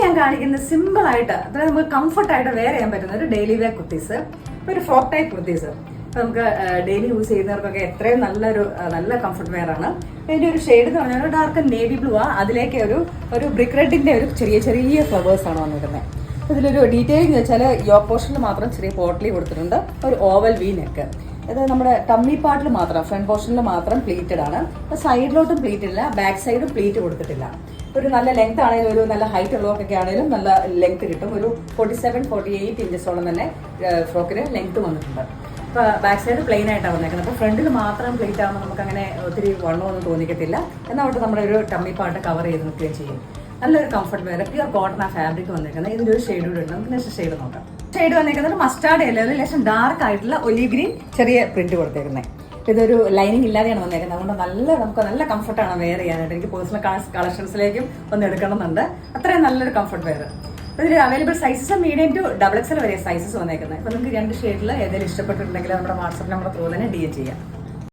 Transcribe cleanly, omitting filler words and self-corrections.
ഞാൻ കാണിക്കുന്നത് സിമ്പിൾ ആയിട്ട് അതായത് നമുക്ക് കംഫർട്ടായിട്ട് വെയർ ചെയ്യാൻ പറ്റുന്ന ഒരു ഡെയിലി വെയർ കുർത്തീസ്, ഒരു ഫ്രോക്ക് ടൈപ്പ് കുർത്തീസ്. അപ്പൊ നമുക്ക് ഡെയിലി യൂസ് ചെയ്യുന്നവർക്കൊക്കെ എത്രയും നല്ല കംഫർട്ട് വെയർ ആണ്. ഇതിന്റെ ഒരു ഷെയ്ഡ് എന്ന് പറഞ്ഞാൽ ഒരു ഡാർക്ക് നേവി ബ്ലൂ ആ, അതിലേക്ക് ഒരു ബ്രിക്ക് റെഡിന്റെ ഒരു ചെറിയ ഫ്ലവേഴ്സ് ആണ് വന്നിരുന്നത്. ഇതിലൊരു ഡീറ്റെയിലിംഗ് വെച്ചാൽ യോക്ക് പോർഷനിൽ മാത്രം ചെറിയ പോട്ട്ലി കൊടുത്തിട്ടുണ്ട്, ഒരു ഓവൽ വി നെക്ക്. ഇത് നമ്മുടെ ടമ്മി പാർട്ടിൽ മാത്രം, ഫ്രണ്ട് പോർഷനിൽ മാത്രം പ്ലീറ്റഡ് ആണ്. സൈഡിലോട്ടും പ്ലീറ്റ് ഇല്ല, ബാക്ക് സൈഡും പ്ലീറ്റ് കൊടുത്തിട്ടില്ല. ഒരു നല്ല ലെങ്ത് ആണെങ്കിലും ഒരു നല്ല ഹൈറ്റ് ഉള്ളവർക്കൊക്കെ ആണെങ്കിലും നല്ല ലെങ്ത് കിട്ടും. ഒരു 47-48 ഇഞ്ചസോളം തന്നെ ഫ്രോക്കിന് ലെങ്ത് വന്നിട്ടുണ്ട്. അപ്പോൾ ബാക്ക് സൈഡ് പ്ലെയിൻ ആയിട്ടാണ് വന്നേക്കുന്നത്. അപ്പോൾ ഫ്രണ്ടിൽ മാത്രം പ്ലേറ്റ് ആകുമ്പോൾ നമുക്ക് അങ്ങനെ ഒത്തിരി വണ്ണമൊന്നും തോന്നിക്കത്തില്ല. എന്നാൽ അവിടെ നമ്മുടെ ഒരു ടമ്മി പാർട്ട് കവർ ചെയ്ത് നിൽക്കുകയും ചെയ്യും. നല്ലൊരു കംഫർട്ട് വെയർ, പ്യൂർ കോട്ടൺ ആ ഫാബ്രിക് വന്നിരിക്കുന്നത്. ഇതിൻ്റെ ഒരു ഷെയ്ഡ് കൂടെ ഉണ്ട്. നമുക്ക് നെക്സ്റ്റ് ഷെയ്ഡ് നോക്കാം. ഷെയ്ഡ് വന്നിരിക്കുന്നത് മസ്റ്റാർഡ് യെല്ലോ, ലേശം ഡാർക്ക് ആയിട്ടുള്ള ഒലിവ് ഗ്രീൻ ചെറിയ പ്രിന്റ് കൊടുത്തേക്കുന്നത്. ഇതൊരു ലൈനിങ് ഇല്ലാതെയാണ് വന്നേക്കുന്നത്. അതുകൊണ്ട് നമുക്ക് നല്ല കംഫർട്ടാണ് വെയർ ചെയ്യാനായിട്ട്. എനിക്ക് പേഴ്സണൽ കളക്ഷൻസിലേക്കും ഒന്ന് എടുക്കണമെന്നുണ്ട്. അത്രയും നല്ലൊരു കംഫർട്ട് വെയർ. ഇതിൽ available sizes medium to XXL വരെ സൈസസ് വന്നേക്കുന്നത്. അപ്പോൾ നിങ്ങൾക്ക് 2 ഷെയ്ഡിൽ ഏതെങ്കിലും ഇഷ്ടപ്പെട്ടിട്ടുണ്ടെങ്കിൽ നമ്മുടെ വാട്സപ്പ് നമ്പർ ത്രൂ തന്നെ DM ചെയ്യാം.